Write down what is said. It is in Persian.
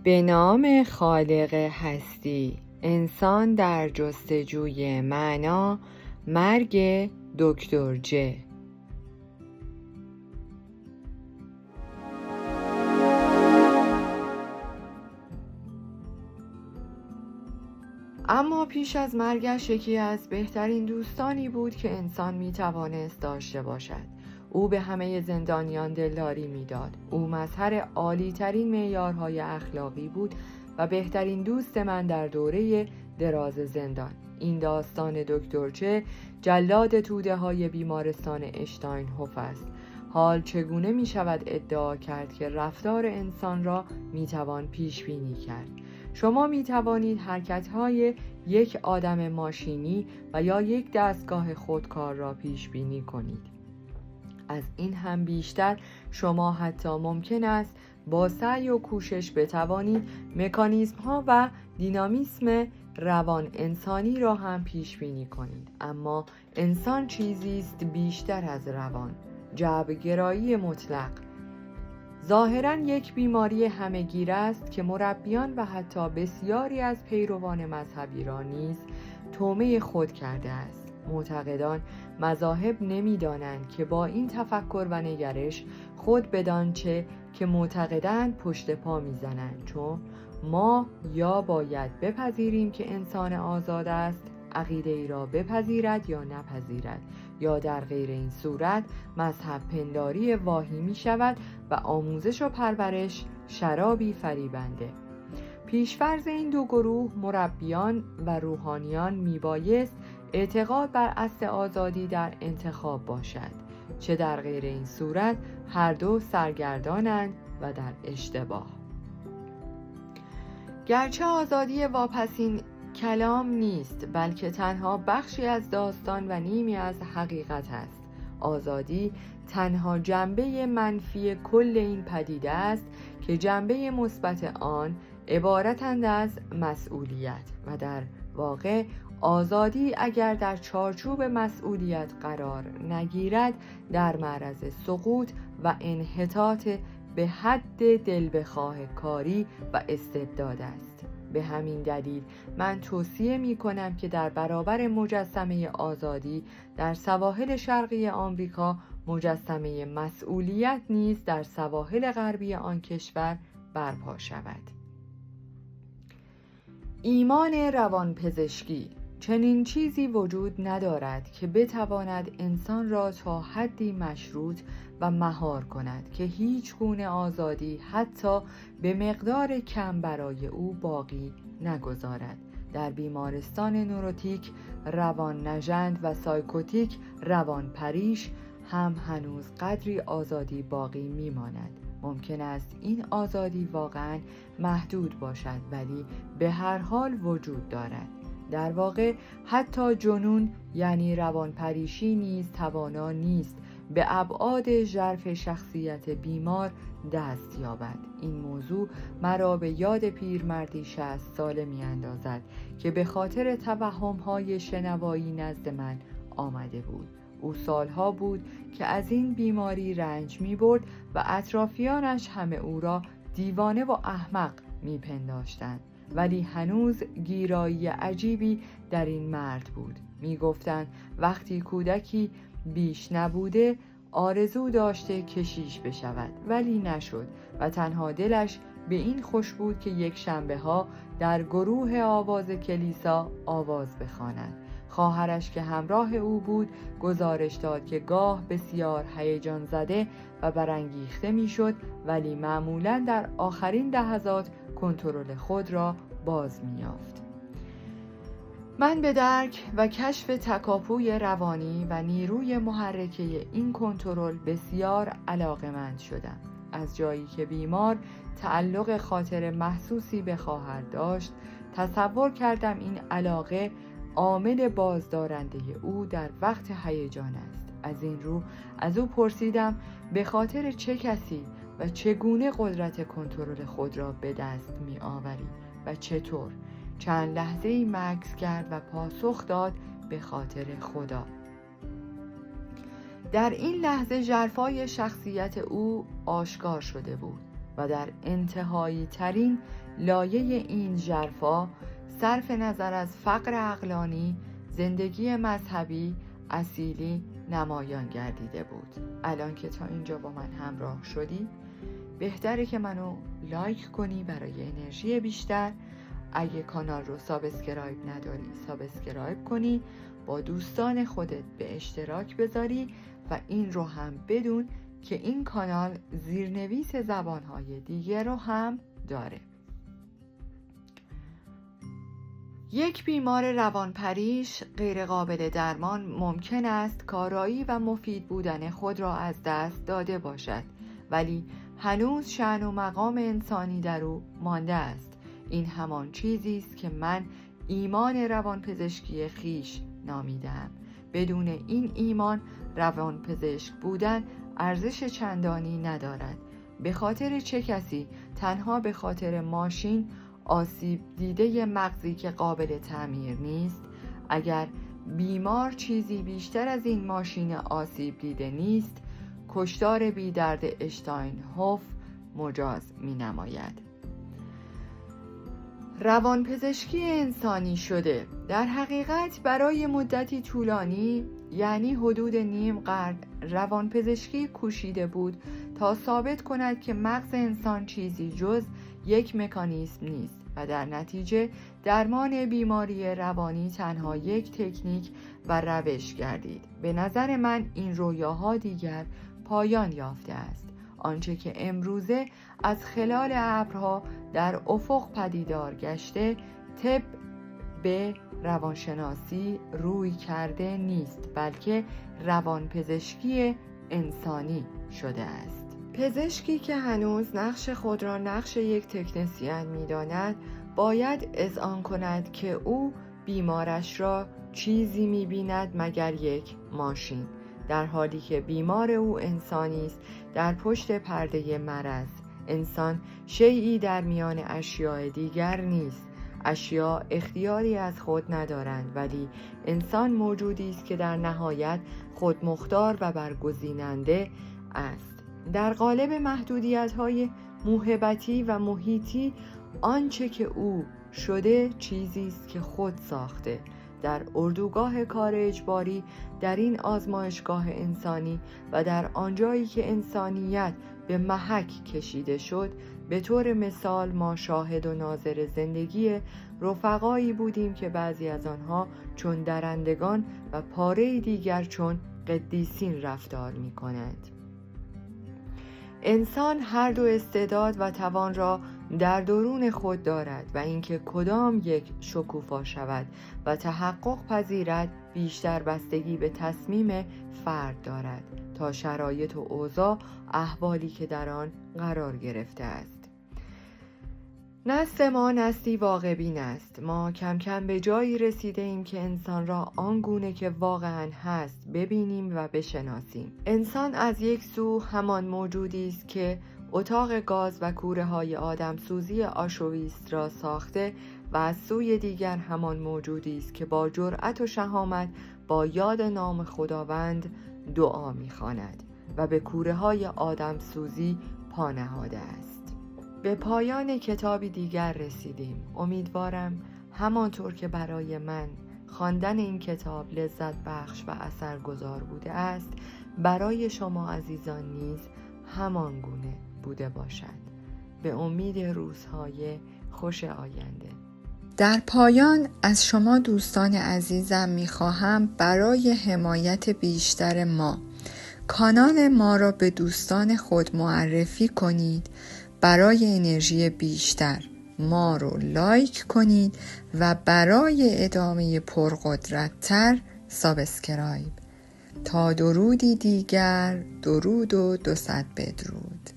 به نام خالق هستی. انسان در جستجوی معنا. مرگ دکتر ج. اما پیش از مرگش یکی از بهترین دوستانی بود که انسان میتوانست داشته باشد. او به همه زندانیان دلداری میداد. او مظهر عالی‌ترین معیارهای اخلاقی بود و بهترین دوست من در دوره دراز زندان. این داستان دکتر چه، جلاد توده های بیمارستان اشتاینهوف است. حال چگونه می شود ادعا کرد که رفتار انسان را می توان پیش بینی کرد؟ شما می توانید حرکت‌های یک آدم ماشینی و یا یک دستگاه خودکار را پیش بینی کنید. از این هم بیشتر شما حتی ممکن است با سعی و کوشش بتوانید مکانیزم‌ها و دینامیسم روان انسانی را هم پیش بینی کنید. اما انسان چیزی است بیشتر از روان، جبرگرایی مطلق. ظاهراً یک بیماری همه‌گیر است که مربیان و حتی بسیاری از پیروان مذهبی را نیز طعمه خود کرده است. معتقدان مذاهب نمی‌دانند که با این تفکر و نگرش خود بدانچه که معتقدند پشت پا می‌زنند، چون ما یا باید بپذیریم که انسان آزاد است، عقیده ای را بپذیرد یا نپذیرد، یا در غیر این صورت مذهب پنداری واهی می شود و آموزش و پرورش شرابی فریبنده. پیشفرض این دو گروه مربیان و روحانیان می بایست اعتقاد بر اصل آزادی در انتخاب باشد، چه در غیر این صورت هر دو سرگردانند و در اشتباه. گرچه آزادی واپسین کلام نیست، بلکه تنها بخشی از داستان و نیمی از حقیقت است. آزادی تنها جنبه منفی کل این پدیده است که جنبه مثبت آن عبارتند از مسئولیت و در واقع آزادی اگر در چارچوب مسئولیت قرار نگیرد در معرض سقوط و انحطاط به حد دل بخواه کاری و استبداد است. به همین دلیل من توصیه می کنم که در برابر مجسمه آزادی در سواحل شرقی آمریکا، مجسمه مسئولیت نیز در سواحل غربی آن کشور برپا شود. ایمان روانپزشکی. چنین چیزی وجود ندارد که بتواند انسان را تا حدی مشروط و مهار کند که هیچ گونه آزادی حتی به مقدار کم برای او باقی نگذارد. در بیمارستان نوروتیک، روان نژند و سایکوتیک روان پریش هم هنوز قدری آزادی باقی میماند. ممکن است این آزادی واقعاً محدود باشد، ولی به هر حال وجود دارد. در واقع حتی جنون یعنی روانپریشی نیز توانا نیست به ابعاد ژرف شخصیت بیمار دست یابد. این موضوع مرا به یاد پیرمردی 60 ساله می اندازد که به خاطر توهم‌های شنوایی نزد من آمده بود. او سالها بود که از این بیماری رنج می برد و اطرافیانش همه او را دیوانه و احمق می پنداشتند، ولی هنوز گیرایی عجیبی در این مرد بود. می گفتند وقتی کودکی بیش نبوده آرزو داشته کشیش بشود، ولی نشد و تنها دلش به این خوش بود که یک شنبه ها در گروه آواز کلیسا آواز بخواند. خواهرش که همراه او بود گزارش داد که گاه بسیار هیجان زده و برانگیخته میشد، ولی معمولاً در آخرین لحظات کنترل خود را باز می‌یافت. من به درک و کشف تکاپوی روانی و نیروی محرکه این کنترل بسیار علاقه‌مند شدم. از جایی که بیمار تعلق خاطر محسوسی به خواهر داشت، تصور کردم این علاقه عامل بازدارنده او در وقت هیجان است. از این رو از او پرسیدم به خاطر چه کسی و چگونه قدرت کنترل خود را به دست می آوری و چطور؟ چند لحظه‌ای مکث کرد و پاسخ داد به خاطر خدا. در این لحظه ژرفای شخصیت او آشکار شده بود و در انتهایی ترین لایه این ژرفا صرف نظر از فقر عقلانی، زندگی مذهبی، اصیلی نمایان گردیده بود. الان که تا اینجا با من همراه شدی، بهتره که منو لایک کنی برای انرژی بیشتر. اگه کانال رو سابسکرایب نداری سابسکرایب کنی، با دوستان خودت به اشتراک بذاری و این رو هم بدون که این کانال زیرنویس زبانهای دیگه رو هم داره. یک بیمار روانپریش غیر قابل درمان ممکن است کارایی و مفید بودن خود را از دست داده باشد، ولی هنوز شأن و مقام انسانی در او مانده است. این همان چیزی است که من ایمان روانپزشکی خیش نامیدم. بدون این ایمان روانپزشک بودن ارزش چندانی ندارد. به خاطر چه کسی تنها به خاطر ماشین آسیب دیده مغزی که قابل تعمیر نیست؟ اگر بیمار چیزی بیشتر از این ماشین آسیب دیده نیست، کشتار بی درد اشتاینهوف مجاز می نماید. روانپزشکی انسانی شده در حقیقت برای مدتی طولانی، یعنی حدود نیم قرن، روانپزشکی کوشیده بود تا ثابت کند که مغز انسان چیزی جز یک مکانیزم نیست و در نتیجه درمان بیماری روانی تنها یک تکنیک و روش گردید. به نظر من این رویاها دیگر پایان یافته است. آنچه که امروزه از خلال ابرها در افق پدیدار گشته، طب به روانشناسی روی کرده نیست، بلکه روانپزشکی انسانی شده است. پزشکی که هنوز نقش خود را نقش یک تکنسین می‌داند، باید اذعان کند که او بیمارش را چیزی می‌بیند مگر یک ماشین، در حالی که بیمار او انسانی است در پشت پرده مرض. انسان شیئی در میان اشیاء دیگر نیست. اشیاء اختیاری از خود ندارند، ولی انسان موجودی است که در نهایت خودمختار و برگزیننده است. در قالب محدودیت‌های موهبتی و محیطی، آنچه که او شده چیزی است که خود ساخته. در اردوگاه کار اجباری، در این آزمایشگاه انسانی و در آنجایی که انسانیت به محک کشیده شد، به طور مثال ما شاهد و ناظر زندگی رفقایی بودیم که بعضی از آنها چون درندگان و پاره دیگر چون قدیسین رفتار می کنند. انسان هر دو استعداد و توان را در درون خود دارد و اینکه کدام یک شکوفا شود و تحقق پذیرد بیشتر بستگی به تصمیم فرد دارد تا شرایط و اوضاع احوالی که در آن قرار گرفته است. نسل ما نسلی واقع بین است. ما کم کم به جایی رسیده ایم که انسان را آنگونه که واقعا هست ببینیم و بشناسیم. انسان از یک سو همان موجودی است که اتاق گاز و کوره های آدم سوزی آشویتس را ساخته و از سوی دیگر همان موجودی است که با جرأت و شهامت با یاد نام خداوند دعا می‌خواند و به کوره های آدم سوزی پا نهاده است. به پایان کتابی دیگر رسیدیم. امیدوارم همانطور که برای من خواندن این کتاب لذت بخش و اثرگذار بوده است، برای شما عزیزان نیز همان گونه بوده باشد. به امید روزهای خوش آینده. در پایان از شما دوستان عزیزم می‌خواهم برای حمایت بیشتر ما کانال ما را به دوستان خود معرفی کنید. برای انرژی بیشتر ما رو لایک کنید و برای ادامه پرقدرت‌تر سابسکرایب. تا درودی دیگر، درود و 200 بدرود.